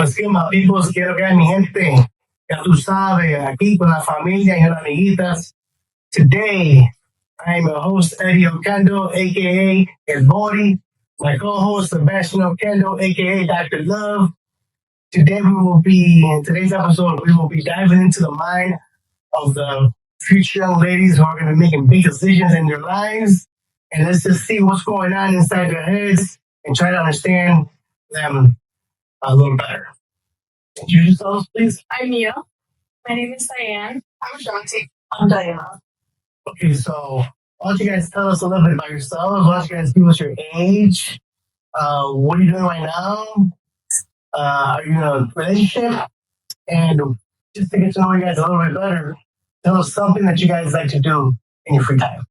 Pues qué más, people, quiero que mi gente, ya tú sabes, aquí con la familia y las amiguitas. Today, I am your host, Eddie Oquendo, aka El Body. My co-host, Sebastian Oquendo, aka Dr. Love. Today in today's episode, we will be diving into the mind of the future young ladies who are going to be making big decisions in their lives. And let's just see what's going on inside their heads and try to understand them a little better. Introduce yourselves, please. I'm Mia. My name is Diane. I'm Shanti. I'm Diana. Okay, so why don't you guys tell us a little bit about yourselves? Why don't you guys give us your age? What are you doing right now? Are you in a relationship? And just to get to know you guys a little bit better, tell us something that you guys like to do in your free time.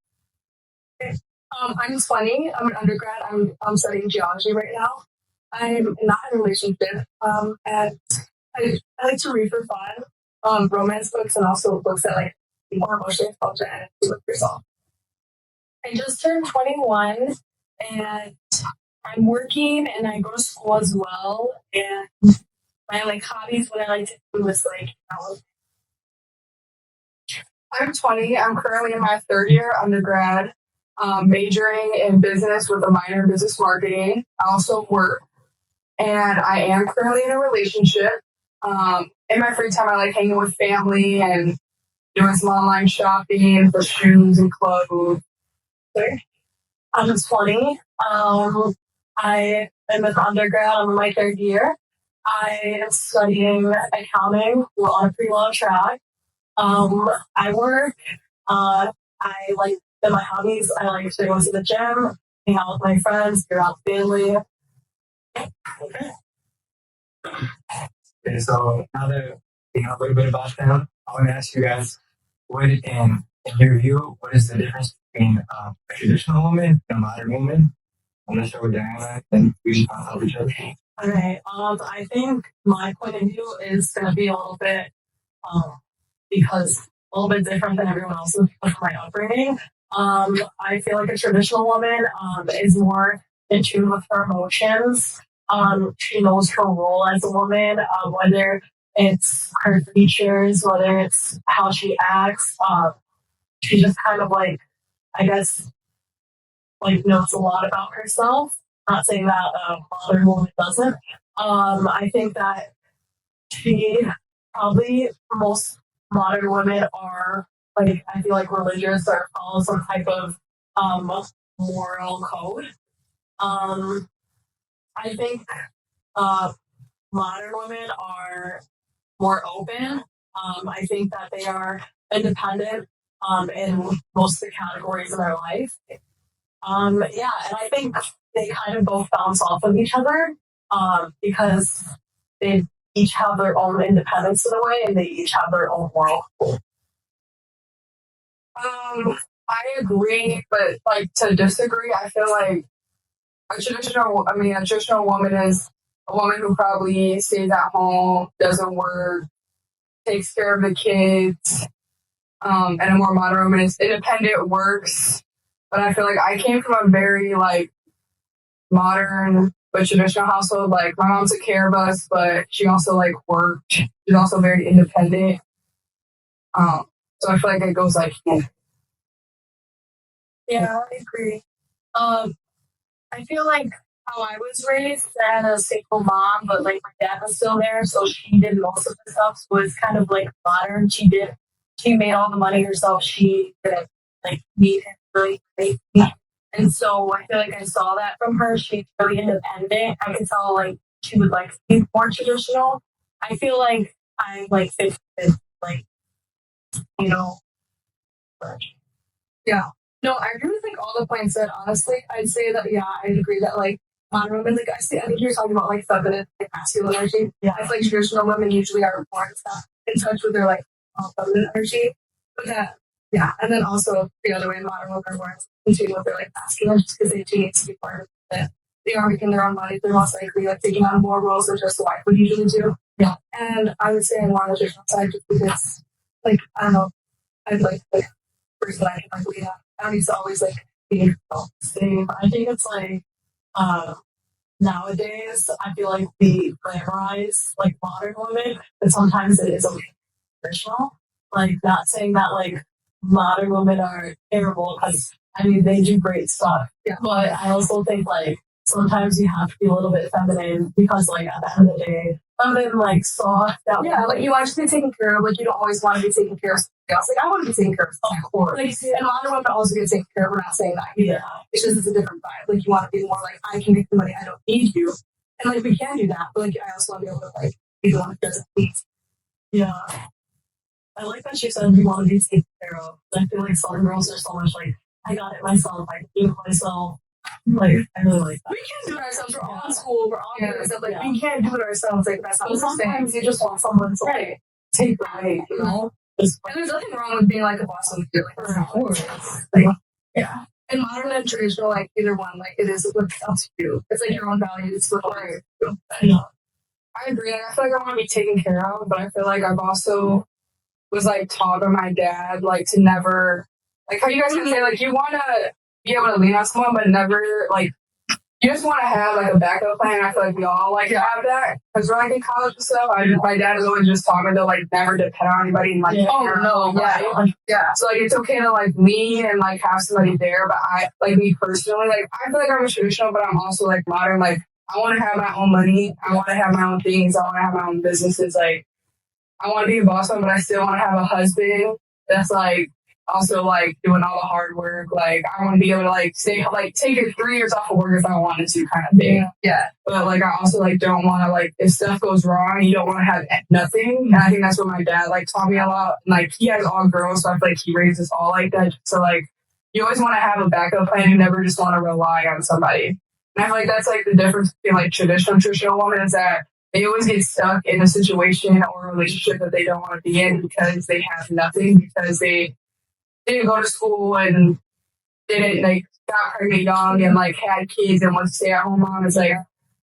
I'm 20. I'm an undergrad. I'm studying geology right now. I'm not in a relationship. And I like to read for fun, romance books, and also books that like be more emotionally intelligent and do with yourself. I just turned 21 and I'm working and I go to school as well. And my like hobbies, what I like to do is like, I'm 20. I'm currently in my third year undergrad, majoring in business with a minor in business marketing. I also work, and I am currently in a relationship. In my free time, I like hanging with family and doing some online shopping for shoes and clothes. I'm 20. I am an undergrad. I'm in my third year. I am studying accounting. We're on a pretty long track. I work. I like my hobbies. I like to go to the gym, hang out with my friends, be around family. Okay, so now that we know a little bit about them, I want to ask you guys, in your view, what is the difference between a traditional woman and a modern woman? I'm not sure with Diana, then we should talk about each other. Okay. I think my point of view is going to be a little bit, because a little bit different than everyone else's because of my upbringing. I feel like a traditional woman is more in tune with her emotions. She knows her role as a woman, whether it's her features, whether it's how she acts. She just kind of like, I guess, like knows a lot about herself. Not saying that a modern woman doesn't. I think that most modern women are like, I feel like religious or follow some type of moral code. I think modern women are more open. I think that they are independent in most of the categories of their life. And I think they kind of both bounce off of each other because they each have their own independence in a way, and they each have their own moral code. I agree, but like to disagree, I feel like a traditional woman is a woman who probably stays at home, doesn't work, takes care of the kids, and a more modern woman is independent, works. But I feel like I came from a very like modern but traditional household. Like my mom took care of us, but she also like worked. She's also very independent. So I feel like it goes like. Yeah, I agree. I feel like how I was raised as a single mom, but like my dad was still there, so she did most of the stuff. So it's kind of like modern. She made all the money herself. She didn't like need him really great. And so I feel like I saw that from her. She's really independent. I could tell like she would like be more traditional. I feel like I like fit with like, you know. Yeah. No, I agree with like all the points said. Honestly, I'd say that I'd agree that like modern women, like I think you're talking about like feminine, like masculine energy. Yeah. I feel like traditional women usually are more in touch with their like feminine energy. But and then also the other way, modern women are more in tune with their like masculine, just because they do need to be part of it. They are making their own money. They're most likely like taking on more roles than just the wife would usually do. Yeah. And I would say I'm more on the traditional side just because, like, I don't know, I'd like person I can like lead on. I don't need to always like be same. I think it's like nowadays, I feel like we glamorize like modern women, but sometimes it is okay traditional. Like, not saying that like modern women are terrible, because I mean they do great stuff. Yeah. But I also think like sometimes you have to be a little bit feminine, because like at the end of the day, feminine like soft. That Yeah, like you want to be taken care of. Like you don't always want to be taken care of somebody else. Like I want to be taken care of. of course. Like and modern women also get taken care of. We're not saying that either. Yeah. It's just it's a different vibe. Like you want to be more like I can make the money. I don't need you. And like we can do that. But like I also want to be able to like be the one who doesn't need. Yeah. I like that she said you want to be taken care of. I feel like some girls are so much like, I got it myself, I can do it myself. Like, I really like that. We can't do it ourselves. We're all in school. We're all doing stuff. Like Yeah. we can't do it ourselves. Like that's not But what we're saying. sometimes you just want someone to like take the weight, you know? Just, And there's nothing wrong with being like a boss of feeling. That's not what it is. like, Yeah. And modern and traditional, like either one, like it is what's up to you. It's like your own values. It's what works for you. yeah. I agree. Like, I feel like I want to be taken care of, but I feel like I've also was like taught by my dad, like to never, like how you guys can say, like you want to be able to lean on someone, but never like you just want to have like a backup plan. I feel like we all like have that because we're like in college and stuff. My dad has always just taught me to like never depend on anybody and like yeah. So like it's okay to like lean and like have somebody there, but I like me personally, like I feel like I'm a traditional, but I'm also like modern. Like I want to have my own money. I want to have my own things. I want to have my own businesses. Like I want to be a boss one, but I still want to have a husband that's like also like doing all the hard work. Like I want to be able to like stay like take it 3 years off of work if I wanted to, kind of thing. Yeah. But like I also like don't want to like if stuff goes wrong, you don't want to have nothing. And I think that's what my dad like taught me a lot. Like he has all girls, so I feel like he raised us all like that. So like you always want to have a backup plan. You never just want to rely on somebody. And I feel like that's like the difference between like traditional women is that they always get stuck in a situation or a relationship that they don't want to be in because they have nothing, because they didn't go to school and didn't like got pregnant young and like had kids and was a stay-at-home mom. It's like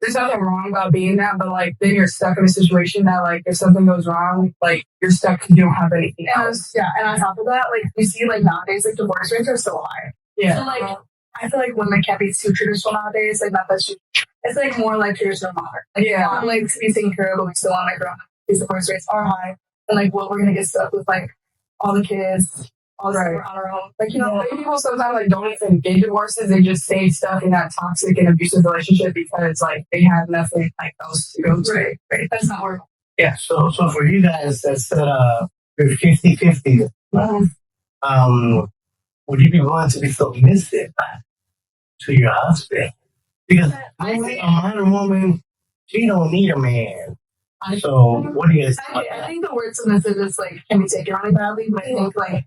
there's nothing wrong about being that, but like then you're stuck in a situation that like if something goes wrong, like you're stuck because you don't have anything else. Yeah, and on top of that, like you see like nowadays like divorce rates are so high. Yeah. So like I feel like women can't be too traditional nowadays. Like not that it's like more like traditional modern. Like Yeah. we want like to be taken care of, but we still want to make our own. These divorce rates are high, and like what we're gonna get stuck with like all the kids, all Right. on our own. Like you know, Like, people sometimes like don't even get divorces. They just stay stuck in that toxic and abusive relationship because like they have nothing like else to go to. right. That's not work. Yeah. So for you guys that said you're 50-50, would you be willing to be submissive to your husband? Because a modern woman, she don't need a man. So what do you guys think? I think the word submissive is like can be taken really badly, but I think like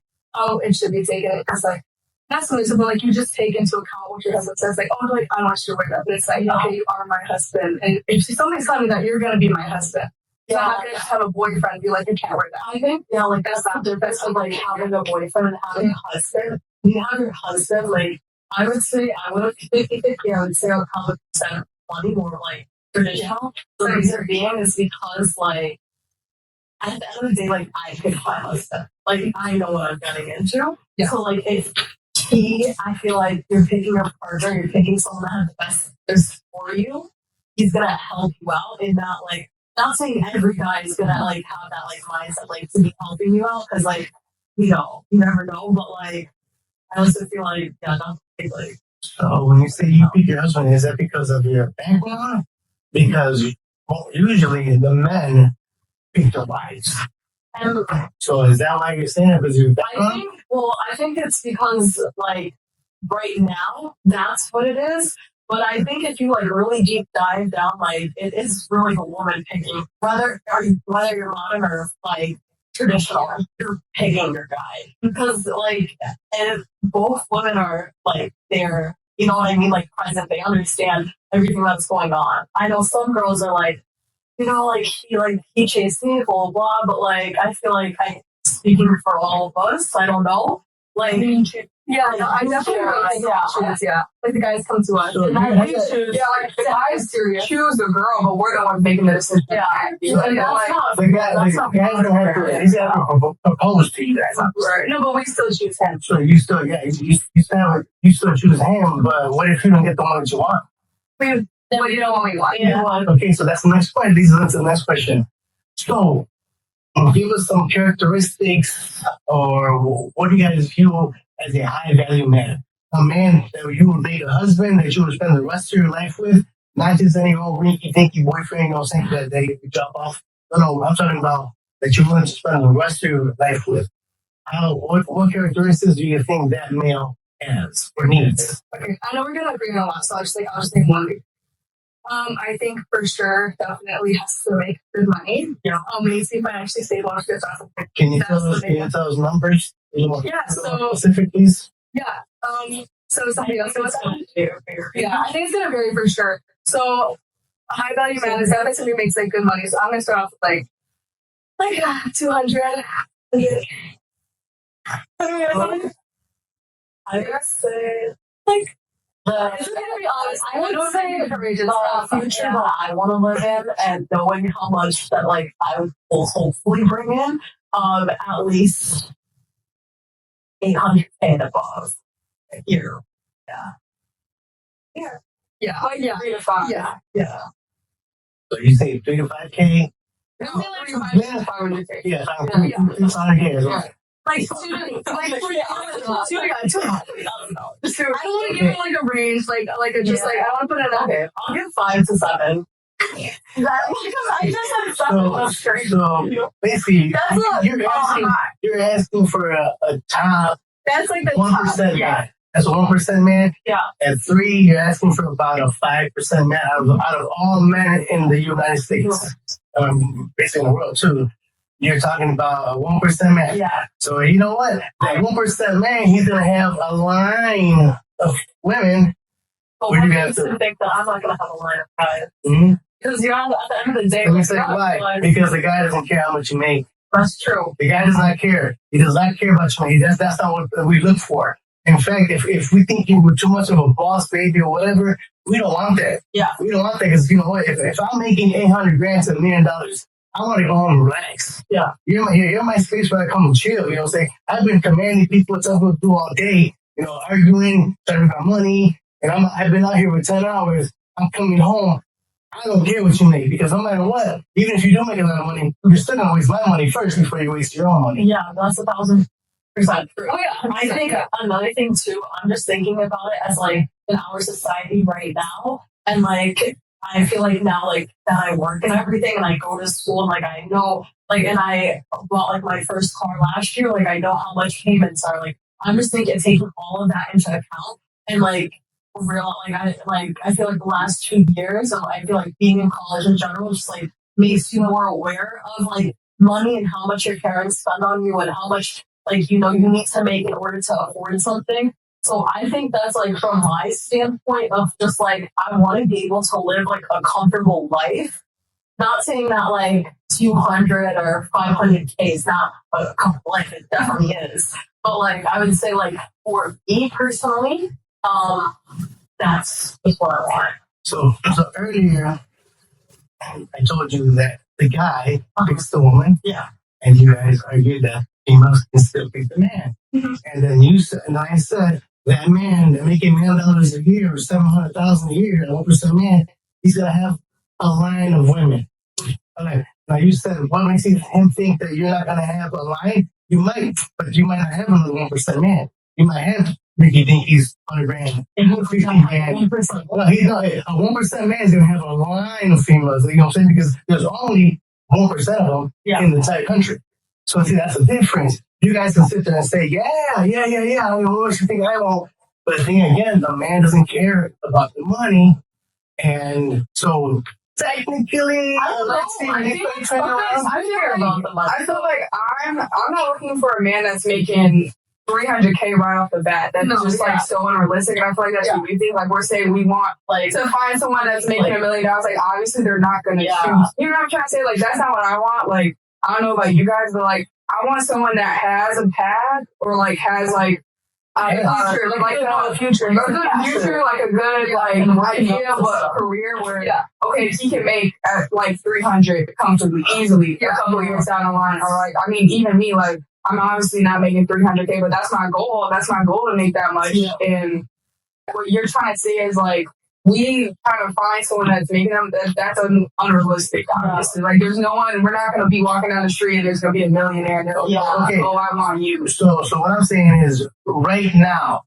it should be taken as like not submissive, but like you just take into account what your husband says. Like like I want you to wake up. But it's like okay, you are my husband, and if somebody's telling me that you're gonna be my husband. So I'm not gonna just have a boyfriend and be like, you can't wear that. I think, like that's not the difference of like having a boyfriend and having a husband. When you have your husband, like I would say I would 50-50. I would say I'll come with 20 more like traditional. The reason being is because like at the end of the day, like I pick my husband. Like I know what I'm getting into. Yeah. So like if I feel like you're picking a partner, you're picking someone that has the best interest for you, he's gonna help you out in that like not saying every guy is gonna like have that like mindset like to be helping you out because like you never know, but like I also feel like like So when you say you pick your husband, is that because of your background? Because usually the men pick their wives. and So is that why you're saying it because of your background? I think it's because like right now that's what it is. But I think if you like really deep dive down, like it is really a woman picking whether you're modern or like traditional, you're picking your guy because like if both women are like they're you know what I mean like present, they understand everything that's going on. I know some girls are like he chased me, blah blah, but like I feel like I'm speaking for all of us. I don't know, like. I definitely choose. Like the guys come to us. So and you choose. Yeah, like the guys choose the girl, but we're the ones making the decision. Yeah, and that's not. The guys don't have to. He's have to propose to you guys. Right. No, but we still choose him. So you still, you still choose him. But what if you don't get the one that you want? what do you want we want? Yeah. Okay, so that's the next question. These are the next question. So, give us some characteristics, or what do you guys view as a high value man? A man that you would make a husband that you would spend the rest of your life with, not just any old rinky dinky boyfriend, you know, saying that they drop off. No, I'm talking about that you're willing to spend the rest of your life with. What characteristics do you think that male has or needs? Okay, I know we're gonna agree on a lot, so I'll just think one. I think for sure, definitely has to make good money. Yeah. Needs to be financially stable. Can you tell us numbers? Yeah, so Specific, please. yeah. So something else was Yeah. yeah, I think it's gonna vary for sure. So a high value man is definitely somebody who makes like good money. So I'm gonna start off with like 200. I would say, like, It's gonna be honest. I would say the future that I want to live in, and knowing how much that like I will hopefully bring in, at least 800K and above a year. Yeah, like 3 to 5. Yeah. So you say 3 to 5K? It'll be like 500K. Yeah, 500K. Like, I don't want to give it like a range, like a just like I don't want to put it out. Okay, I'll give 5 to 7. Because I just had 7 left straight. So basically, That's you're asking for a top that's like the 1% top. man. That's a 1% man. Yeah. At 3, you're asking for about a 5% man out of all men in the United States, basically in the world too. You're talking about a 1% man. Yeah. So you know what? That 1% man, he's gonna have a line of women. But Where what you makes have you think that I'm not going to have a line of guys? Mm-hmm. Because you're at the end of the day, Let me like, say you're not why. realizing- Because the guy doesn't care how much you make. That's true. The guy does not care. He does not care about you. That's not what we look for. In fact, if we think you were too much of a boss baby or whatever, we don't want that. Yeah. We don't want that because you know what? If I'm making 800 grand to $1 million, I want to go home and relax. Yeah. You're my space where I come and chill. You know what I'm saying? I've been commanding people to do all day, you know, arguing, talking about money, and I've been out here for 10 hours. I'm coming home. I don't care what you make because no matter what, even if you do make a lot of money, you're still gonna waste my money first before you waste your own money. Yeah, that's 1,000% true. Oh yeah, I think another thing too, I'm just thinking about it as like in our society right now, and like I feel like now like that I work and everything, and I go to school, and like I know like, and I bought like my first car last year, like I know how much payments are. Like I'm just thinking taking all of that into account, and like real I feel like the last 2 years, and I feel like being in college in general just like makes you more aware of like money and how much your parents spend on you and how much like you need to make in order to afford something. So I think that's like from my standpoint of just like I want to be able to live like a comfortable life. Not saying that like 200 or 500K is not a comfortable life. It definitely is. But like I would say like for me personally, that's just what I want. So earlier, I told you that the guy picks the woman. Yeah. And you guys argued that females can still pick the man. Mm-hmm. And then I said that man that making $1 million a year or $700,000 a year, 1% man, he's gonna have a line of women. Okay. Now you said what makes him think that you're not gonna have a line? You might, but you might not have another 1% man. You might have Ricky Dinky's 100 grand, 50 grand. 1%. Well, a 1% man is gonna have a line of females. You know what I'm saying? Because there's only 1% of them in the entire country. So see, that's the difference. You guys can sit there and say, yeah. I don't know what you think I won't. But then again, the man doesn't care about the money. And so technically, let's see. I care about the money. I feel like I'm not looking for a man that's making 300K right off the bat. That's like so unrealistic. And I feel like that's what we think. Like we're saying we want like to find someone that's making $1 million. Like obviously they're not gonna choose. You know what I'm trying to say? Like that's not what I want. Like I don't know about you guys, but like I want someone that has a pad or like has like a future, like a future, like a good like idea of a career where okay, he can make at like 300 comfortably, easily a couple of years down the line. Or like I mean, even me, like I'm obviously not making 300K, but that's my goal. That's my goal to make that much. And what you're trying to say is like we trying to find someone that's making them, that's unrealistic, obviously. Like, there's no one, we're not going to be walking down the street and there's going to be a millionaire and they're like, Okay. oh, I want you. So what I'm saying is right now,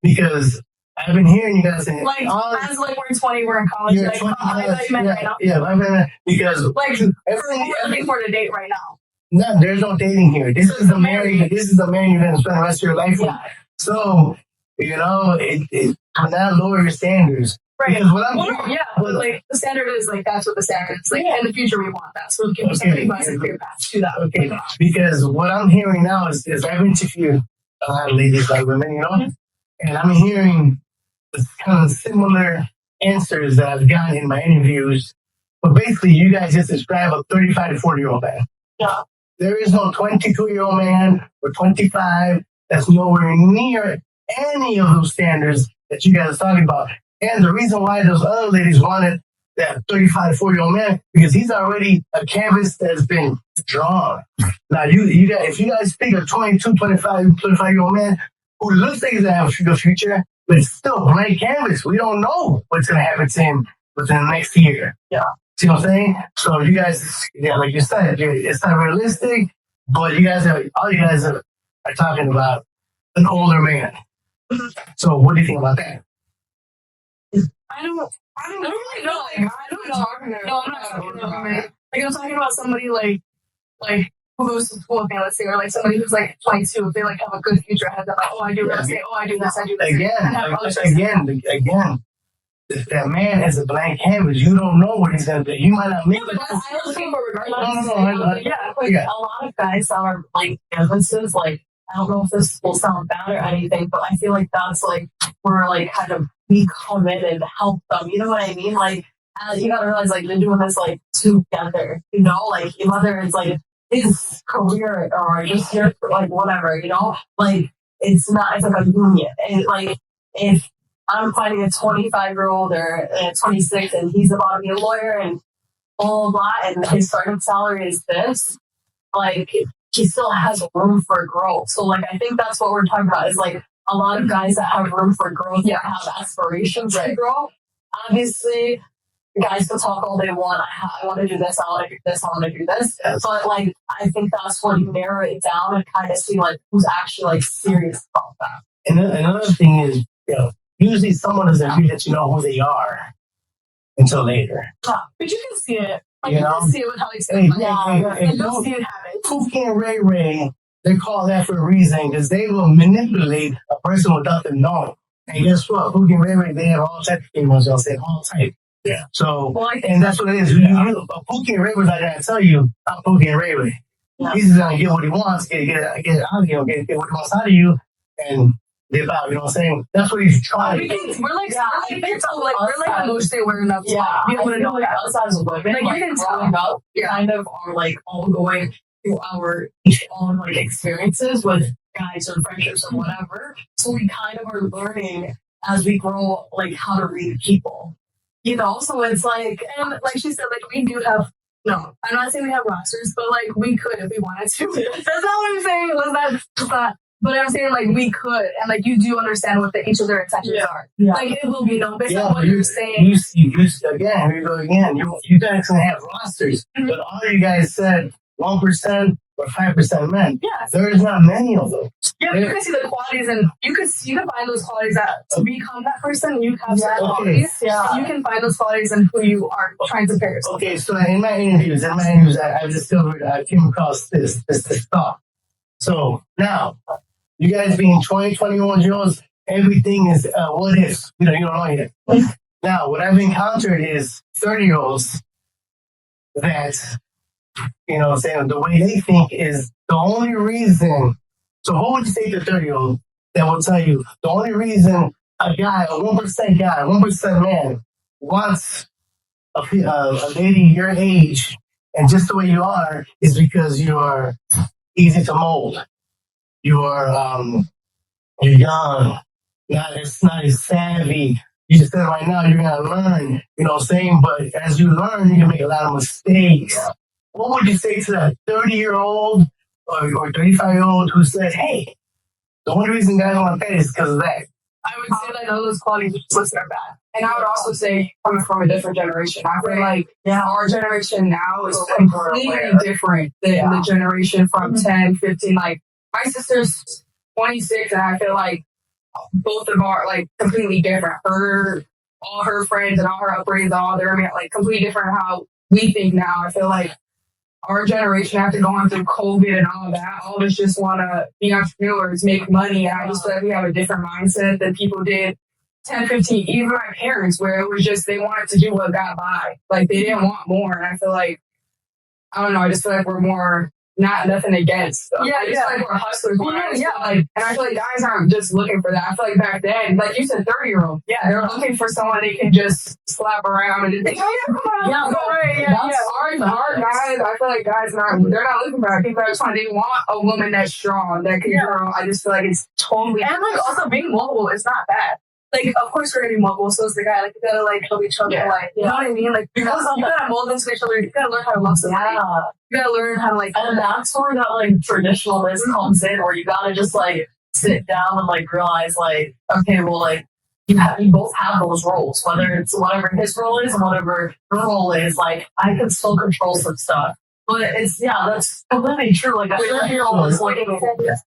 because I've been hearing you guys saying, Like, as like we're 20, we're in college. you're Like, 20 I thought you meant right now. Yeah, I mean, because Like, everything, we're looking for the date right now. no, there's no dating here. This is the man you're going to spend the rest of your life with. Yeah. So, you know, it not lower your standards. Right. Because what I'm But like the standard is like that's what the standard is. Like in the future we want that. So we give somebody who has a clear path to that. Okay. Because what I'm hearing now is I've interviewed a lot of ladies like women, you know, and I'm hearing this kind of similar answers that I've gotten in my interviews. But basically, you guys just describe a 35 to 40-year-old man. Yeah. There is no 22-year-old man or 25 that's nowhere near any of those standards that you guys are talking about. And the reason why those other ladies wanted that 35 to 40-year-old man, because he's already a canvas that's been drawn. Now, you guys, if you guys pick a 22, 25-year-old man who looks like he's going to have a good future, but it's still blank canvas. We don't know what's going to happen to him within the next year. Yeah. See what I'm saying? So you guys, yeah, like you said, it's not realistic, but all you guys are talking about an older man. So what do you think about that? I don't really know. Like, I don't know. Talking No, I'm not talking about man. Like I'm talking about somebody like who goes to school with me, let's say, or like somebody who's like 22, if they like have a good future ahead, they're like, oh, I do real estate, oh, I do this, I do this. Again, if that man has a blank canvas, you don't know what he's gonna do. You might not make yeah, but it. I was looking for regardless. Yeah, Like a lot of guys that are like canvases, like I don't know if this will sound bad or anything, but I feel like that's like where like kind of be committed to help them. You know what I mean? Like you gotta realize like they're doing this like together. You know, like whether it's like his career or just here for like whatever. You know, like it's like a union. And like if I'm finding a 25-year-old or a 26 and he's about to be a lawyer and blah, blah, blah, and his starting salary is this, like, he still has room for growth. So, like, I think that's what we're talking about is, like, a lot of guys that have room for growth that have aspirations to grow. Obviously, guys can talk all they want. I want to do this, I want to do this, I want to do this. But, like, I think that's when you narrow it down and kind of see, like, who's actually, like, serious about that. And another thing is, you know, usually someone doesn't really let you know who they are until later. Yeah, but you can see it. Like, You you know? can see it with how they say it. Hey, You'll see it happen. Pookie and Ray Ray, they're called that for a reason because they will manipulate a person without them knowing. And guess what? Pookie and Ray Ray, they have all types of females. They'll say all type. Yeah. So, and that's what it is. Pookie and Ray Ray's not going to tell you, I'm Pookie and Ray Ray. Yeah. He's just going to get what he wants, get what he wants out of you, and live out. You know what I'm saying? That's what he's trying to do. We're like emotionally aware enough to be able to know like us as women. Like you can growing up, kind of are like all going through our own like experiences with guys or friendships or whatever. So we kind of are learning as we grow like how to read people. You know, so it's like, and like she said, like we do have. No, I'm not saying we have rosters, but like we could if we wanted to. That's not what I'm saying. Was that? But I'm saying, like, we could, and, like, you do understand what each of their intentions are. Yeah. Like, it will be known based on what you're saying. Again, here we go again. You guys can have rosters, but all you guys said 1% or 5% men. Yeah. There's not many of them. Yeah, but you can see the qualities, and you can find those qualities that to become that person, you have certain qualities. Yeah. And you can find those qualities in who you are trying to pair yourself. Okay, so in my interviews, I discovered, I came across this thought. So, now, you guys being 20, 21-year-olds, everything is what if. You don't know yet. Now, what I've encountered is 30-year-olds that, you know, saying the way they think is the only reason. So, what would you say to a 30-year-old that will tell you the only reason a 1% man wants a lady your age and just the way you are is because you are easy to mold. You're young, not as savvy. You just said right now you're gonna learn, you know what I'm saying? But as you learn, you can make a lot of mistakes. What would you say to that 30-year-old or 35-year-old who says, hey, the only reason guys want that is because of that? I would say that those qualities just listed are bad. And I would also say, coming from a different generation, I feel like our generation now is completely different than the generation from 10, 15. Like, my sister's 26, and I feel like both of our, like, completely different. All her friends and all her upbringings, all they're like completely different how we think now. I feel like our generation, after going through COVID and all of that, all of us just want to be entrepreneurs, make money. And I just feel like we have a different mindset than people did 10, 15, even my parents, where it was just they wanted to do what got by. Like, they didn't want more. And I feel like, I don't know, I just feel like we're more, nothing against them. I just feel like we're hustlers. And I feel like guys aren't just looking for that. I feel like back then, like you said, 30-year-old. Yeah, they're looking for someone they can just slap around and just think, Our guys, I feel like guys they're not looking for that. People are trying, they want a woman that's strong, that can girl. I just feel like it's totally. And like also being mobile is not bad. Like, of course we're gonna be mobile, so is the guy. Like, you gotta like help each other. Like, you know what I mean? Like, you gotta mold into each other. You gotta learn how to love somebody. You gotta learn how to like. And that's where that like traditionalist comes in, where you gotta just like sit down and like realize like, okay, well, like you both have those roles, whether it's whatever his role is and whatever her role is. Like, I can still control some stuff. But it's, that's completely true. Like, a 30-year-old is looking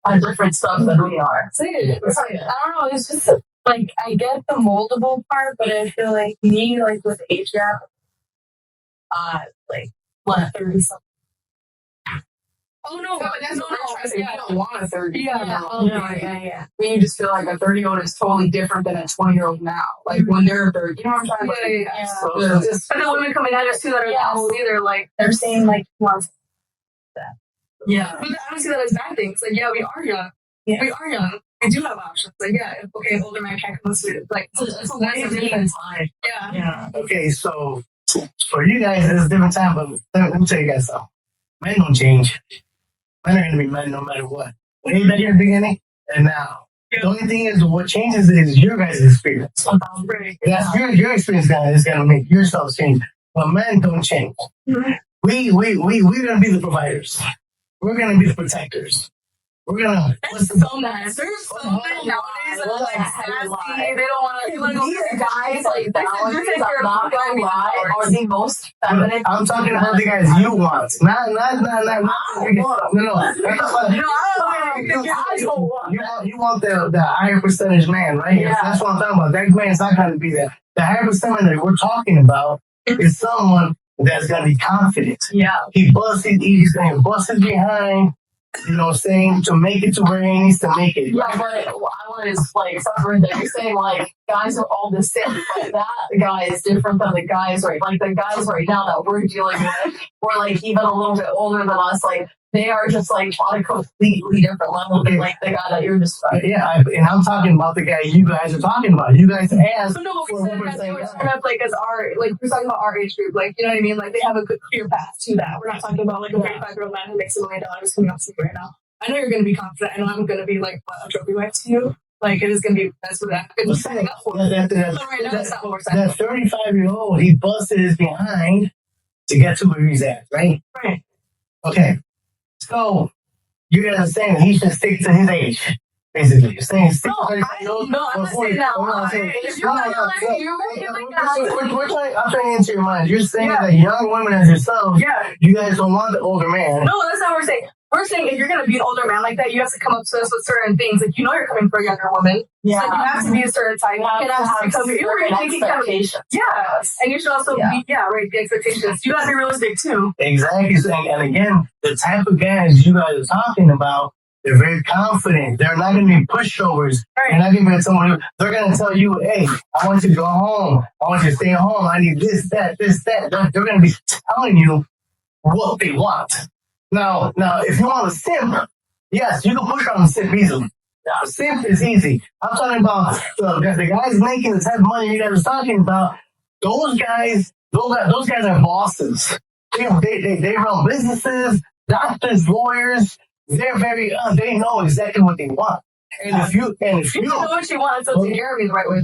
at different stuff than we are. I don't know, it's just, like, I get the moldable part, but I feel like me, like, with age gap, like, 30-something. Oh, no, but that's not interesting. You don't want a 30. Yeah. When you just feel like a 30-year-old is totally different than a 20-year-old now. Like, when they're 30. You know what I'm trying to say? But the women coming at us, too, that are that old either, like, they're saying, like, months. Yeah. But I don't see that as bad things. Like, we are young. Yeah. We are young. We do have options. Like, okay, older man can't come to like, it's a nice different time. Yeah. Okay, so for you guys, it's a different time, but let me tell you guys something. Men don't change. Men are going to be men no matter what. Way back in the beginning and now. The only thing is, what changes is your guys' experience. That's your experience is going to make yourselves change. But men don't change. Mm-hmm. We're going to be the providers. We're going to be the protectors. We're gonna. There's so nice. There's so many nowadays that are like sassy. They don't want to. These guys, like balances, I'm not gonna lie, are the most feminine. I'm talking about the guys you want, not. You want the higher percentage man, right? Yeah. That's what I'm talking about. That man's not gonna be there. The higher percentage that we're talking about is someone that's gonna be confident. Yeah. He's gonna bust his behind. You know what I'm saying? To make it to where he needs to make it. Yeah, but I want to like something that you're saying like guys are all the same, but that guy is different than the guys right now that we're dealing with, or like even a little bit older than us, like they are just like on a completely different level than like the guy that you're describing. Yeah, and I'm talking about the guy you guys are talking about. You guys asked. So no, we said that they were talking about like as we're talking about our age group, like you know what I mean? Like they have a good clear path to that. We're not talking about like a 35-year-old man who makes $1 million coming up to me right now. I know you're going to be confident. I know I'm going to be like a trophy wife to you. Like it is going to be that's what I'm signing up for. But right now, that's not what we're signing up for. That 35-year-old, he busted his behind to get to where he's at, right? Right. Okay. So you guys are saying he should stick to his age, basically. You're saying stick to 35-year-old. No, I'm not saying that. I'm trying to answer your mind. You're saying that young women as yourself, you guys don't want the older man. No, that's not what we're saying. We're saying if you're going to be an older man like that, you have to come up to us with certain things. Like, you know you're coming for a younger woman. Yeah. So you have to be a certain type. You have to become your expectations. Yeah. And you should also be, the expectations. You got to be realistic, too. Exactly. And again, the type of guys you guys are talking about, they're very confident. They're not going to be pushovers. Right. They're not going to be someone they're going to tell you, hey, I want you to go home. I want you to stay home. I need this, that. They're going to be telling you what they want. Now, if you want a simp, yes, you can push on a simp easily. A simp is easy. I'm talking about the guys making the type of money you guys are talking about. Those guys are bosses. They run businesses, doctors, lawyers. They're very they know exactly what they want. And if you know what you want, so take care of me the right way.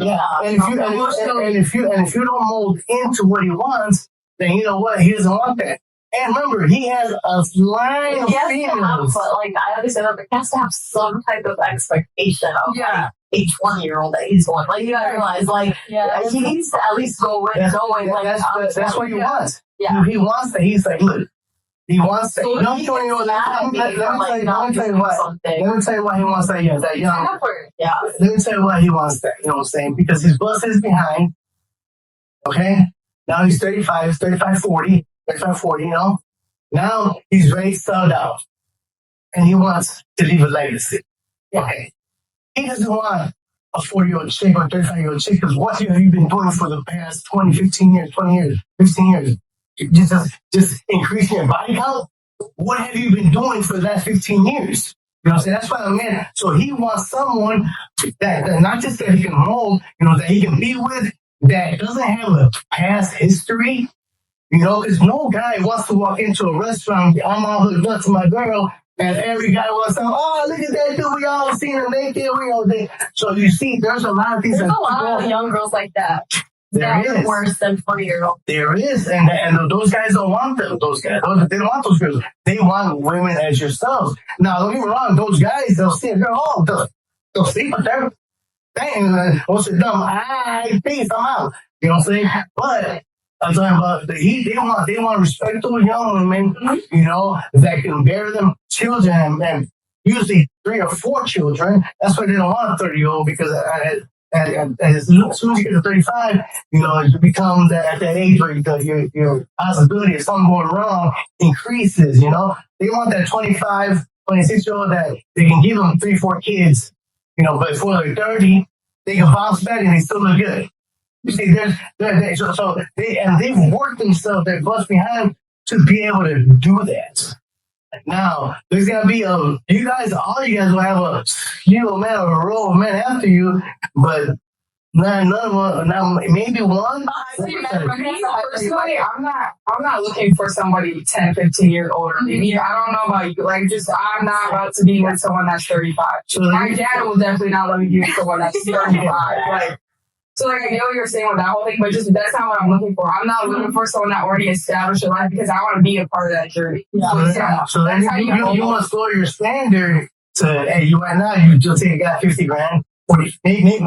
And if you don't mold into what he wants, then you know what, he doesn't want that. And remember, he has a line of females. But like I understand that, but he has to have some type of expectation of a 20-year-old that he's going. Like, you gotta realize, like, he needs to at least go with knowing, like, that's what he wants. Yeah. He wants that. He's like, look, he wants that. So You know, 20-year-old. Let me tell you what. Let me tell you why he wants that. Yeah, that young. Yeah. Let me tell you why he wants that. You know what I'm saying? Because his bus is behind. Okay. Now he's 35, 40, you know. Now he's ready to sell out. And he wants to leave a legacy. Okay. He doesn't want a 40-year-old chick or a 35-year-old chick because what have you been doing for the past 20, 15 years, 20 years, 15 years? Just increasing your body count? What have you been doing for the last 15 years? You know what I'm saying? That's what I mean. So he wants someone that not just that he can hold, you know, that he can be with, that doesn't have a past history. You know, because no guy wants to walk into a restaurant, I'm all hooked up to my girl, and every guy wants to, oh, look at that dude, we all seen him naked, we all did. So you see, there's a lot of things. There's a lot of young girls like that. There is. Worse than 40-year-old. There is, and those guys don't want them. Those guys, they don't want those girls. They want women as yourselves. Now, don't get me wrong. Those guys, they'll see a girl, they'll sleep with them. Dang, what's it dumb? Peace, I'm out. You know what I'm saying? But I'm talking about they want respectable young women, you know, that can bear them children, and usually 3 or 4 children. That's why they don't want a 30-year-old, because as soon as you get to 35, you know, you become at that age where your possibility of something going wrong increases, you know. They want that 25, 26-year-old that they can give them 3, 4 kids, you know, but before they're 30, they can bounce back and they still look good. You see, they've worked themselves, their butts behind to be able to do that. Now, there's gonna be all you guys will have a slew of men or a row of men after you, but none of them. Now, maybe one. Personally, I'm not looking for somebody 10, 15 years older than me. I don't know about you. Like, I'm not about to be with someone that's 35. My dad will definitely not let me be with someone that's 35. Like. So, like, I get what you're saying with that whole thing, but just that's not what I'm looking for. I'm not looking for someone that already established a life because I want to be a part of that journey. So then you want to lower your standard to, hey, you right now, you just take a guy 50 grand, 40, maybe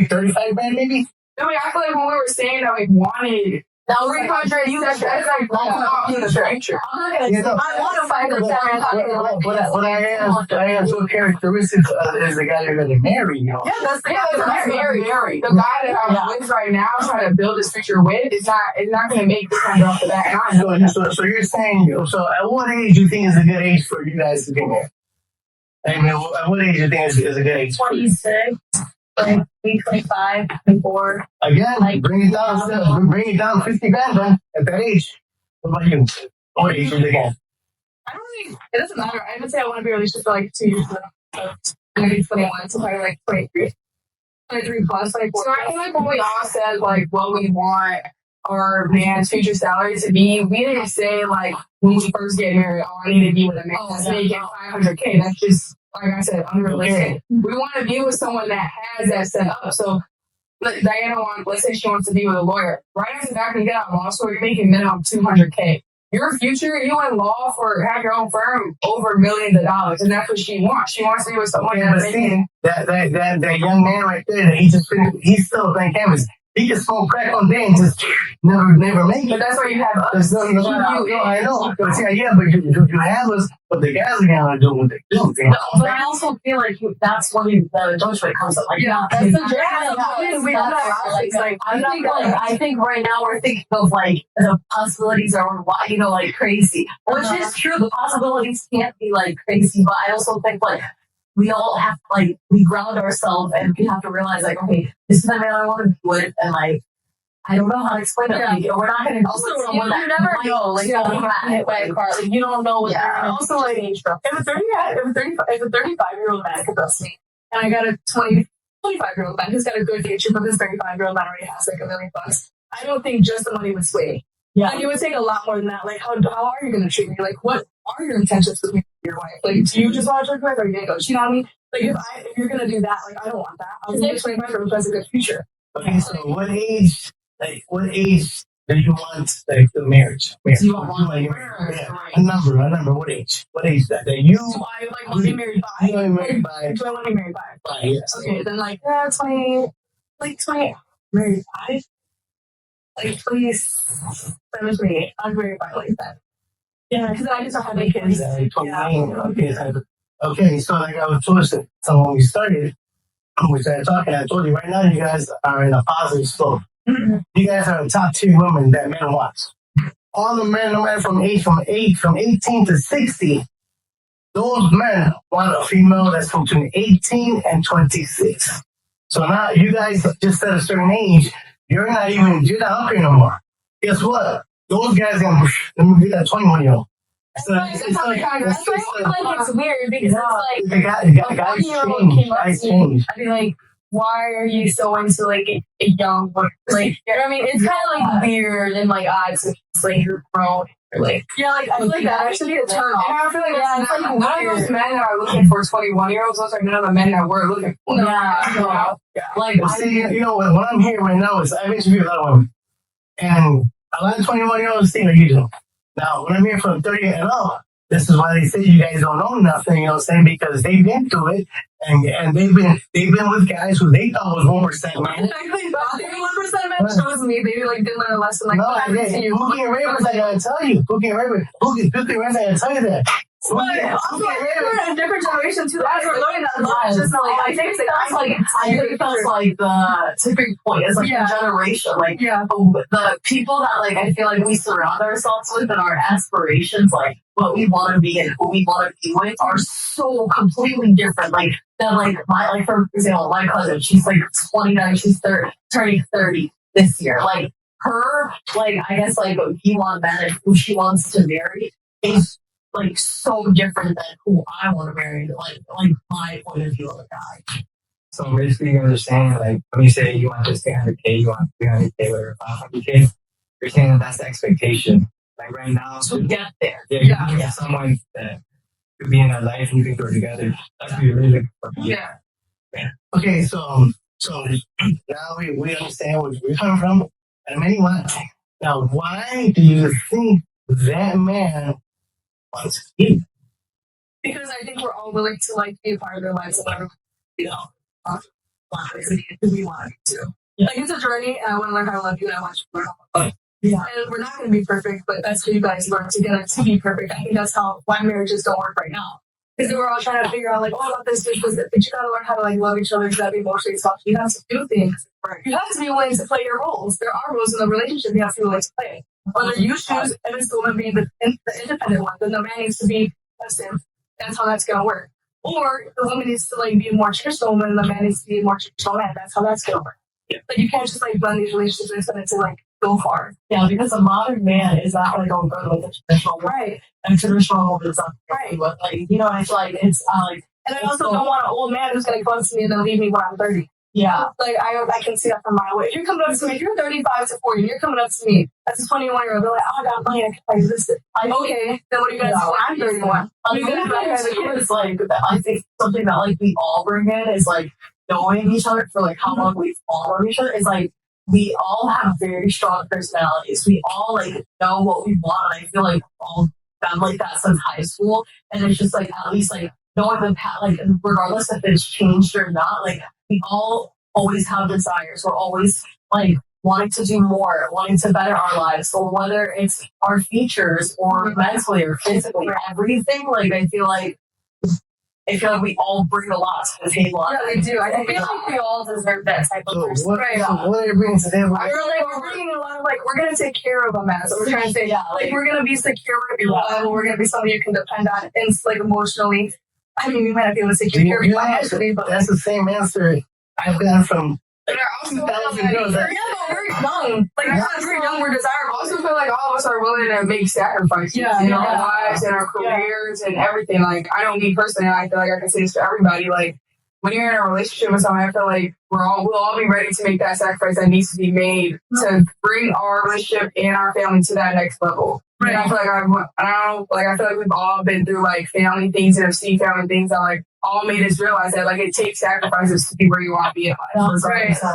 35 grand, maybe? I mean, I feel like when we were saying that we wanted 300, that's like in the future. I'm not gonna. I want to find What I am so characteristics is the guy you're going to marry, you know? Yeah, that's marry. The guy that I'm with right now, trying to build this future with, is not going to make this kind of off the bat. So you're saying, so at what age do you think is a good age for you guys to get married? I mean, at what age do you think is a good age? 26. Like 25, 24. Again, bring it down 50 grand then at that age. What about you? What age is it again? I don't really, it doesn't matter. I would say I want to be in a relationship for like 2 years now. So maybe 21, so probably like 23. 23 plus, like. So I feel like when we all said like what we want our man's future salary to be, we didn't say like when we first get married, oh, I need to be with a man that's making $500K. That's just, like I said, unrealistic. Okay. We want to be with someone that has that set up. So, Diana let's say she wants to be with a lawyer. Right after that, you get out of law school, you're making minimum $200K. Your future, you in law have your own firm over millions of dollars, and that's what she wants. She wants to be with someone that's making that young man right there. That he's still a blank canvas. He can smoke crack on day and just never make it. But that's why you have us. I know. But you have us, but the guys are going to do what they do. You know? But I also feel like that's when the judgment comes up. Like, that's the I think right now we're thinking of like the possibilities are, you know, like crazy, which is true. The possibilities can't be like crazy, but I also think like we all have to, like, we ground ourselves and we have to realize, like, okay, this is the man I want to be with, and, like, I don't know how to explain it. Like, we're not going to also, you never know, like, hit by a car. Like, you don't know what they're going to also, like, if a 35-year-old man could trust me, and I got a 25-year-old man who's got a good future, but this 35-year-old man already has, like, $1 million, I don't think just the money would sway. Yeah. Like, it would take a lot more than that. Like, how are you going to treat me? Like, what are your intentions with me, your wife? Like, do you just want to trick her, or are you going to go cheat on me? Like, if you're going to do that, like, I don't want that. I was 25 years old who has a good future. Okay, so what age that you want like the marriage? Do you want one like right. a number? What age? What age that you? Do I like want to be married by? You want to be married by? Do I want to be married by? By yes. Okay, then like 20, like 20, married by. Like please, 7 I'm married by like that. Yeah, because I just don't have any kids. Yeah, 29. Okay, so like I was told, so when we started talking, I told you right now you guys are in a positive slope. Mm-hmm. You guys are the top tier women that men want. All the men, no matter from 18 to 60, those men want a female that's between 18 and 26. So now you guys just at a certain age, you're not up here no more. Guess what? Those guys gonna let me get that 21-year-old. So it's weird because it's like guys change. I'd be like, why are you so into like a young woman? Like, you know what I mean? It's kind of like weird and like odd to just like you're grown. Like, yeah, like I feel like that actually a turn off. I feel like it's like none of those men that are looking for 21-year-olds. Those are none of the men that we're looking for. Yeah. Like, see, you know what I'm hearing right now is I've interviewed a lot of women, and a lot of 21-year-olds think like you do. Now, when I'm hearing from 30 and up, this is why they say you guys don't know nothing, you know what I'm saying? Because they've been through it, and they've been with guys who they thought was 1% man. Exactly, 1% man shows me they like didn't learn a lesson. Like, Pookie and Ravens, I gotta tell you. Pookie and Ravens, I gotta tell you that. We're in a different generation too. As we're learning that, it's just like I think that's like I think that's like the tipping point is like the generation. Like the people that like I feel like we surround ourselves with and our aspirations, like what we want to be and who we want to be with, are so completely different. Like that, like for example, my cousin, she's like 29, she's turning 30 this year. Like her, like I guess like V1 man and who she wants to marry is like so different than who I want to marry, like my point of view of a guy. So basically, you're saying like when you say you want just 300K, you want 300K or 500K, you're saying that's the expectation. Like right now, to get there. You have someone that could be in a life and you can go together. That's what you're really looking for. Yeah. Okay, so now we understand where we're coming from. And anyway, now why do you think that man wants you? Because I think we're all willing to like be a part of their lives and everyone, who we want to. Like it's a journey, and I want to learn how to love you, and I want you to learn how to love you. And we're not going to be perfect, but that's how you guys learn together to be perfect. I think that's why marriages don't work right now. Because we're all trying to figure out like, oh, I love this, but you got to learn how to like love each other. You got to be emotionally soft. You have to do things. Right. You have to be willing to play your roles. There are roles in the relationship you have to be willing to play. Whether you choose if it's the woman being the independent one, then the man needs to be passive. That's how that's gonna work. Or the woman needs to like be a more traditional woman, and the man needs to be a more traditional man. That's how that's gonna work. But you can't just like blend these relationships and expect it to like go far. Yeah, because a modern man is not gonna go good with a traditional woman. Right. And traditional woman is not right. But like it's like it's like. And I also don't want an old man who's gonna come to me and then leave me when I'm 30. Yeah. Like, I can see that from my way. If you're coming up to me, if you're 35 to 40, and you're coming up to me as a 21-year-old, they're like, oh, I got money, I can play this. Okay, then what are you going to do when I'm 31? It's like, I think something that, like, we all bring in is, like, knowing each other for, like, how long we've all known each other is, like, we all have very strong personalities. We all, like, know what we want, and I feel like we've all done, like, that since high school, and it's just, like, at least, like, knowing the path, like, regardless if it's changed or not, like, we all always have desires. We're always like wanting to do more, wanting to better our lives. So whether it's our features or mentally or physically, everything, like I feel like we all bring a lot to the table. Yeah, we do. I feel like we all deserve that type of person. What are you bringing to them? We're bringing a lot of like, we're going to take care of a man. So we're trying to say, like, we're going to be secure, we're going to be reliable, we're going to be somebody you can depend on, and like emotionally. I mean, we might not be able to take care of you financially, but that's the same answer I've gotten from. But we're young. Like, we're young, we're desirable. I also feel like all of us are willing to make sacrifices in our lives and our careers and everything. Like, I don't need personally, I feel like I can say this to everybody. Like, when you're in a relationship with someone, I feel like we'll all be ready to make that sacrifice that needs to be made to bring our relationship and our family to that next level. Right. And I feel like I feel like we've all been through like family things and have seen family things that like all made us realize that like it takes sacrifices to be where you want to be in life.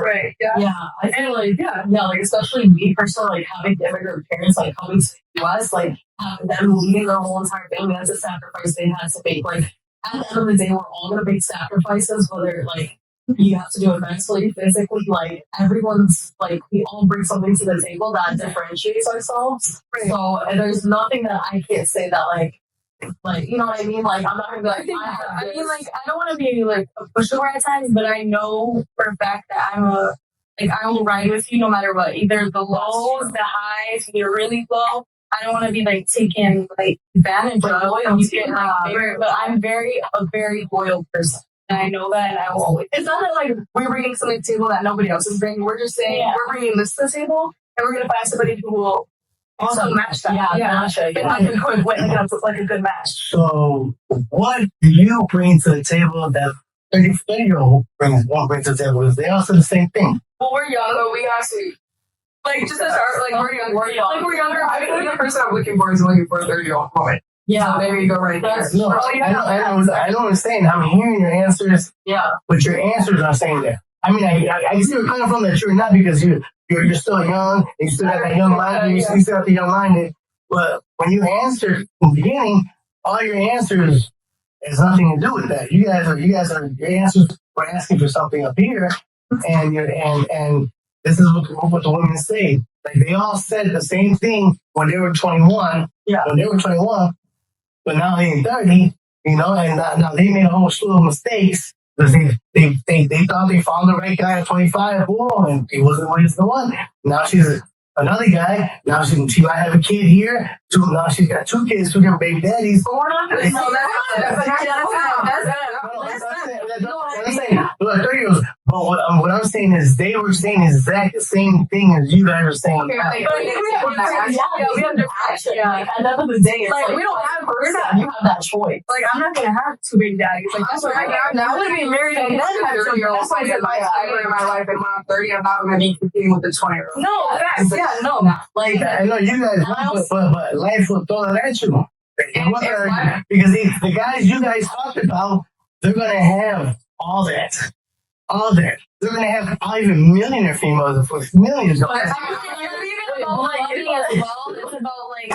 Right. Yeah. I feel like, like, especially me personally, like, having immigrant parents, like, coming to the US, like, having them leaving their whole entire family, that's a sacrifice they had to make. Like, at the end of the day, we're all going to make sacrifices, whether, like, you have to do it mentally, physically, like, everyone's, like, we all bring something to the table that differentiates ourselves. Right. So, and there's nothing that I can't say that, like, you know what I mean? Like, I'm not gonna be like, I mean, like, I don't want to be like a pushover at times, but I know for a fact that I will ride with you no matter what. Either the lows, the highs, you're really low. I don't want to be like taken like advantage of. You get like bigger, but I'm a very loyal person. And I know that, and I will always. It's not that like we're bringing something to the table that nobody else is bringing. We're just saying we're bringing this to the table, and we're gonna find somebody who will also match that. Match it. Like a good match. So, what do you bring to the table that 30-year-old won't bring to the table? Because they all say the same thing. Well, we're young, but we got to. Like, just to start, like, we're young. Like, we're younger. I think the person I'm looking for is looking for a 30-year-old woman. Yeah. So there you go right there. No, I know what I'm saying. I'm hearing your answers. Yeah. But your answers are saying that. I mean, I see where you're coming from, that you're not, because you're still young, and you still got that young mind, you still got the young minded. But when you answered in the beginning, all your answers has nothing to do with that. Your answers were asking for something up here, and this is what the women say. Like, they all said the same thing when they were 21. Yeah. When they were 21, but now they're 30. You know, and now they made a whole slew of mistakes. Because they thought they found the right guy at 25, and he wasn't the one. Now she's another guy. Now she might have a kid here. Now she's got 2 kids, 2 different baby daddies. But we're not going to know But what I'm saying is, they were saying exactly the same thing as you guys are saying. We have different action. At the end of the day, it's like we don't have person. You have that choice. Like, I'm not going to have 2 baby daddies. Like, that's what I'm going to be married and then have 30-year-olds. That's why I said my time in my life, and when I'm 30, I'm not going to be competing with the 20-year-old. No, facts. Yeah, no. Like, I know you guys, but life will throw that at you. Because the guys you guys talked about, they're going to have all that. They're going to have even millionaire females for millions of dollars. It's about like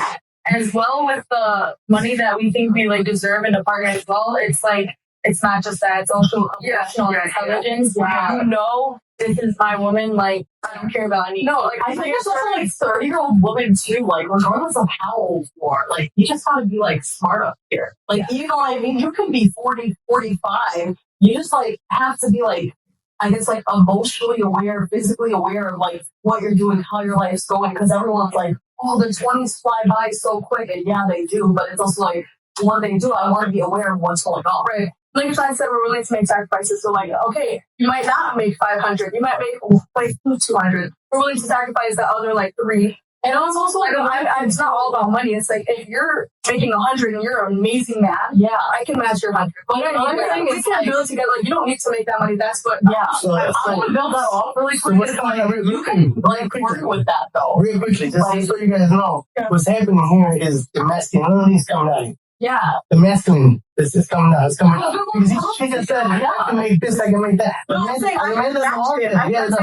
as well with the money that we think we like deserve in a partner as well. It's like, it's not just that, it's also emotional intelligence. Yeah. You know, this is my woman. Like, I don't care about any. No, like, I think it's also like 30-year-old women too. Like, regardless of how old you are, like, you just gotta be like smart up here. Like, you know what I mean? You can be 40, 45. You just like have to be like, I guess, like, emotionally aware, physically aware of like what you're doing, how your life's going. Because everyone's like, oh, the 20s fly by so quick, and yeah, they do. But it's also like, when they do, I want to be aware of what's going on. Right. Like I said, we're willing to make sacrifices. So, like, okay, you might not make 500. You might make like 200. We're willing to sacrifice the other like 3. And it's also like, it's not all about money. It's like, if you're making 100 and you're an amazing man, yeah, I can match your 100. But another thing is, we can build it together. Like, you don't need to make that money. That's what. Yeah. So I want to build that off really quick. You can like work with that though. Real quickly, just so you guys know, what's happening here is the masculinity is coming out. Yeah. The masculine, this is coming out. It's coming out. Because each chick has said, I can make this, I can make that. The man doesn't want it. The man doesn't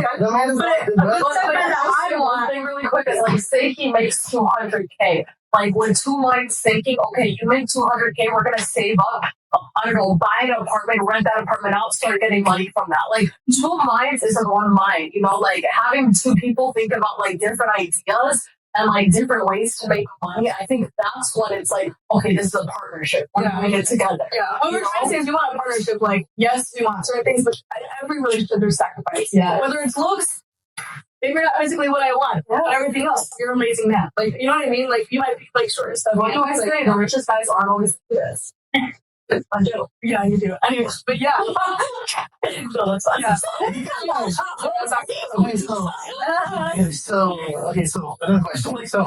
want it. Really quick is like, say he makes $200K. Like, when 2 minds thinking, okay, you make $200K, we're gonna save up. I don't know, buy an apartment, rent that apartment out, start getting money from that. Like, 2 minds isn't 1 mind. You know, like having 2 people think about like different ideas and like different ways to make money, I think that's when it's like, okay, this is a partnership. We're doing it together. Yeah. What we're trying to say is, we want a partnership. Like, yes, we want certain things, but every relationship there's sacrifice. Yeah. Whether it's looks, maybe you're not physically what I want. Yeah. But everything else, you're an amazing man. Like, you know what I mean? Like, you might be like short and stuff. What do I say? The richest guys aren't always this. I do. Yeah, you do. Anyways, but yeah. No, that's fine. Yeah. So another question. So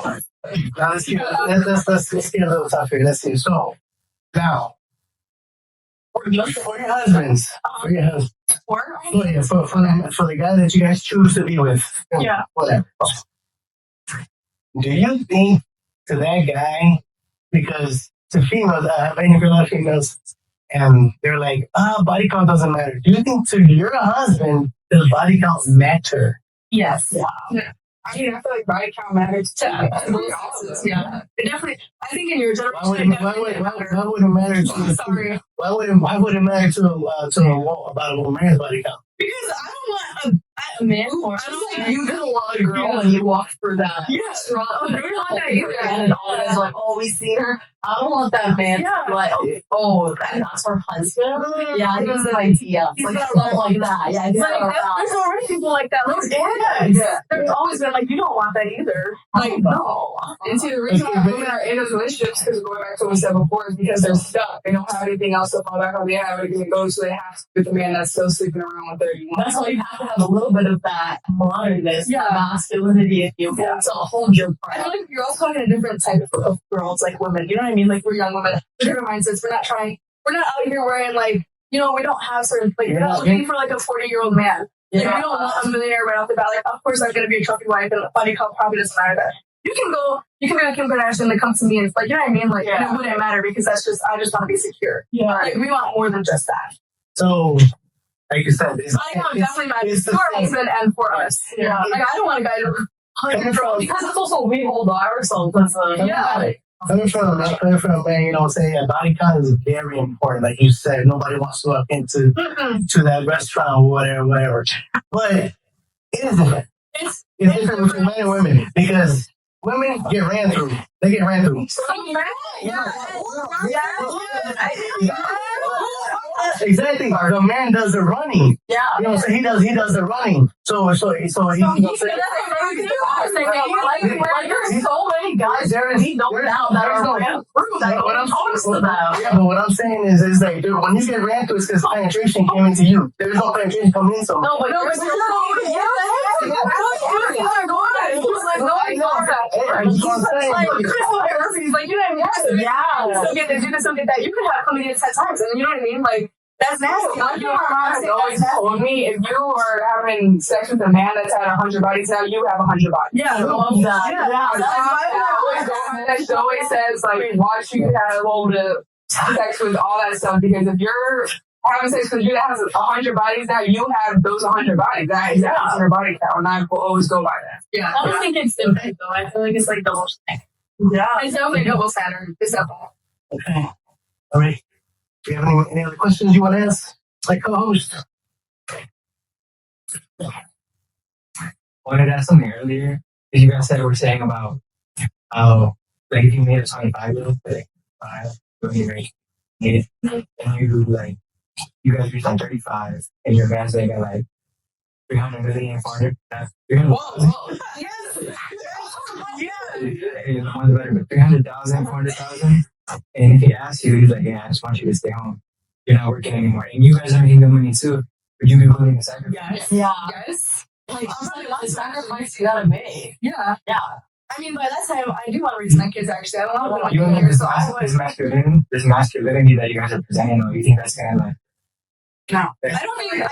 now let's get a little tough here. Let's see. So now for your husbands, for the guy that you guys choose to be with, yeah, whatever. Do you think to that guy, because to females, I have a lot of females, and they're like, body count doesn't matter. Do you think to your husband does body count matter? Yes. Yeah. I mean, I feel like body count matters too. Yeah. It definitely, I think in your generation, Why would it matter to Sorry. why would it matter to about a man's body count? because I don't want a man or I don't think you don't want a girl and you walk through that. Yeah. Oh, do we want that either? And all that's like, oh, we see her. I don't want that man to be like, oh, that's her husband. Yeah, he's like, yeah, He's like not something like that. Yeah, he's Like, not there's already people like that. There's always been like, you don't want that either. Like, no. And see, the reason why women are in those relationships, because going back to what we said before, is because they're stuck. They don't have anything else to fall back on. They have anything to go, so they have to be with the man that's still sleeping around with 31. That's why you have to have a little bit of that modernness, that masculinity, if you will, to hold your I breath. feel like you're also talking a different type of girls, like women. You know what I mean? Like, we're young women. Different mindsets. We're not out here wearing, like, we don't have certain, like, we're not looking for, like, a 40-year-old man. Like, we don't want a millionaire right off the bat. Like, of course, I'm going to be a trophy wife, and body count probably doesn't matter that. You can be like Kim Kardashian and come to me and it's like, you know what I mean? Like, and it wouldn't matter because I just want to be secure. Yeah. Like, we want more than just that. So, like you said, Body count definitely matters for our husband and for us. Yeah. Like, I don't want a guy to 100 girls. Because it's also we hold ourselves as a coming from a man, you know, saying a body count is very important. Like you said, nobody wants to walk into to that restaurant or whatever. But it is different. It's different between men and women because women get ran through. They get ran through. Exactly. The man does the running. Yeah. You know, so he does the running. So he there's so many guys there and he don't know that are going through that. What I'm talking about. Yeah, but what I'm saying is like, dude, when you get ran through, it's because penetration came into you. There's no penetration coming in, so. No, but you're You can still get that. You could have come in 10 times, and you know what I mean? Like, that's nasty. Like, my mom always told me, if you are having sex with a man that's had 100 bodies, now you have 100 bodies. Yeah, I love that. Yeah. She always says, like, watch you have hold of sex with all that stuff, because if you're having sex with you that has 100 bodies, now you have those 100 bodies. That is 100 body count, and I will always go by that. Yeah. I don't think it's different, though. I feel like it's like double standard. Yeah. It's definitely double standard. It's definitely. Okay. All right. Do you have any other questions you want to ask? Like co-host? I wanted to ask something earlier. Because you guys said we're saying about how, like, if you made a 25-year-old, like, 5, when you reach it, and you, like, you guys reach like 35, and your man's like at like 300 million, 400, 300. Whoa. Yes. The one's better, but 300,000, 400,000. And if he asks you, he's like, yeah, I just want you to stay home. You're not working anymore. And you guys are making the money too. Would you be willing to sacrifice? Yeah. Yes. Like, the sacrifice you gotta make. Yeah. Yeah. I mean, by that time, I do want to raise my kids, actually. I don't know what You I'm know, here, so I would. this masculinity that you guys are presenting, or you think that's gonna like. No. I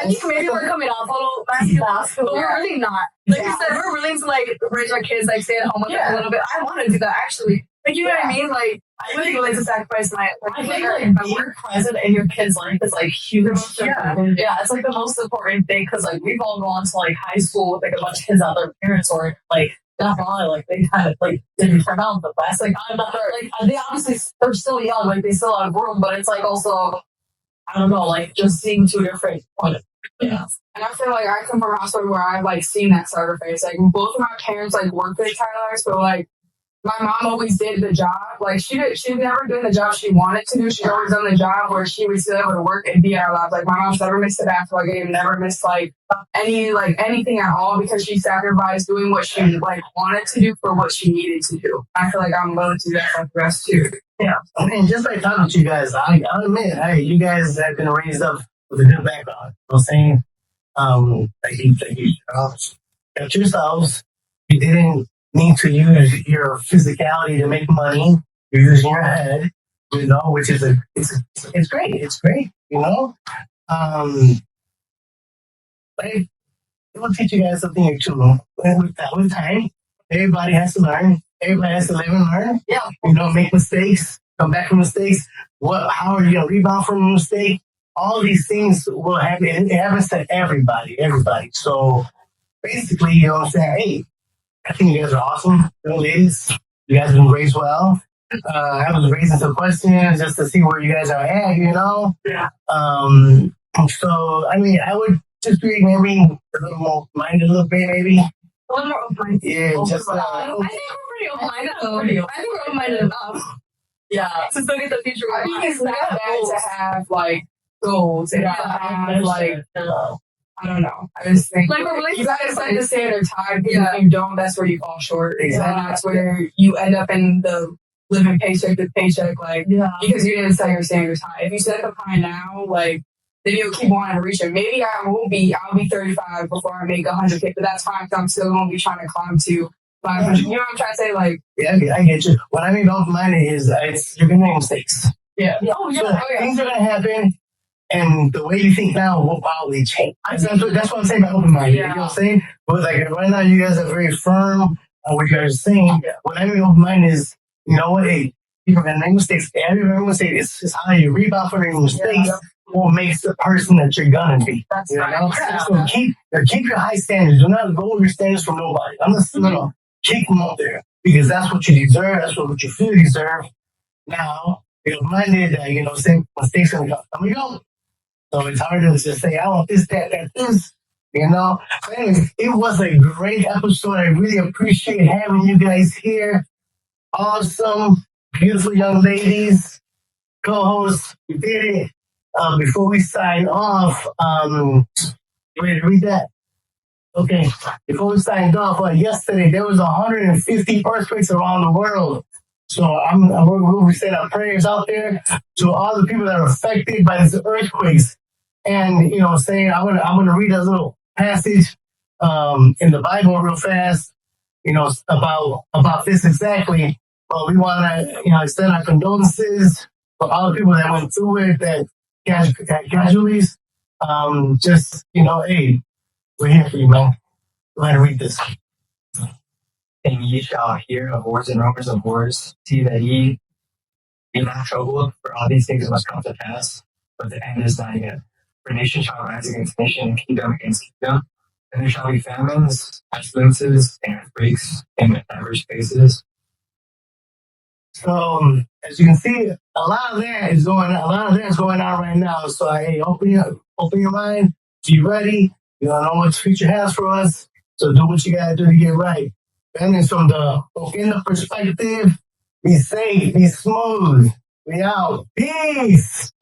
think maybe we're coming off a little masculine, but we're really not. Like you said, we're willing to, like, raise our kids, like, stay at home with them a little bit. I want to do that, actually. Like, you know what I mean? Like, I'm really willing to sacrifice my I think like being present in your kid's life is like huge. Yeah, it's like the most important thing because like we've all gone to like high school with like a bunch of kids out their parents or like definitely like they kind of like didn't turn out the best. Like I'm not like they obviously they're still young, like they still have room, but it's like also I don't know, like just seeing two different points. Yeah. And I feel like I come from a household where I've like seen that sacrifice. Like both of my parents like worked their entire lives, but like my mom always did the job. Like she'd never done the job she wanted to do. She'd always done the job where she was still able to work and be in our lives. Like my mom's never missed a basketball game, never missed like anything at all because she sacrificed doing what she like wanted to do for what she needed to do. I feel like I'm willing to do that for the rest too. Yeah. And just like talking to you guys, I'll admit, hey, you guys have been raised up with a good background. You know what I'm saying? You kept yourselves. You didn't need to use your physicality to make money. You're using your head, you know, which is it's great. It's great, you know. Like, it will teach you guys something or two. With time, everybody has to learn. Everybody has to live and learn. Yeah. You know, make mistakes. come back from mistakes? How are you going to rebound from a mistake? All these things will happen. It happens to everybody. So basically, you know what I'm saying? Hey, I think you guys are awesome, ladies. You guys have been raised well. I was raising some questions just to see where you guys are at, you know? Yeah. So, I mean, I would just be maybe a little more minded a little bit, maybe. A little more open-minded. Yeah, just I think we're pretty open-minded though. Pretty I think we're open-minded enough. Yeah. To still get the future. I think it's not bad to have like goals and to have like I don't know. I just think Like, you gotta set the standard high because Yeah. if you don't, that's where you fall short. Exactly. And that's where you end up in the living paycheck to paycheck, like Yeah. because you didn't set your standards high. If you set them high now, like then you'll keep wanting to reach it. Maybe I'll be 35 before I make 100K, but that's fine because I'm still gonna be trying to climb to 500. You know what I'm trying to say? Like, yeah, I get you. What I mean open-minded is you're going to make mistakes. yeah. Oh, So yeah. things are going to happen, and the way you think now will probably change. That's what I'm saying by open-minded. You know what I'm saying? But like right now, you guys are very firm on what you guys are saying. What I mean open-minded is, you know what, hey, people are going to make mistakes. Every mistake is how you rebound from your mistakes. What makes the person that you're gonna be? That's You know? right. So keep your high standards. Do not lower your standards for nobody. No. Keep them up there because that's what you deserve. That's what you feel you deserve. Now you're reminded that same mistakes gonna come and go. So it's hard to just say I want this, that, this. You know. So anyways, it was a great episode. I really appreciate having you guys here. Awesome, beautiful young ladies, co-hosts. We did it. Before we sign off, you ready to read that? Okay. Before we signed off, yesterday there was 150 earthquakes around the world. So we send our prayers out there to all the people that are affected by these earthquakes. And saying I'm gonna read a little passage in the Bible real fast. About this exactly. But we want to extend our condolences for all the people that went through it that casualties. Hey, we're here for you, man. Go ahead and read this. And ye shall hear of wars and rumors of wars. See that ye be not troubled, for all these things must come to pass, but the end is not yet. For nation shall rise against nation, and kingdom against kingdom. And there shall be famines, pestilences, and earthquakes in diverse places. So as you can see, a lot of that is going on right now. So hey, open your mind, be ready. You don't know what the future has for us. So do what you gotta do to get right. And it's from the Oquendo Perspective. Be safe, be smooth. We out. Peace.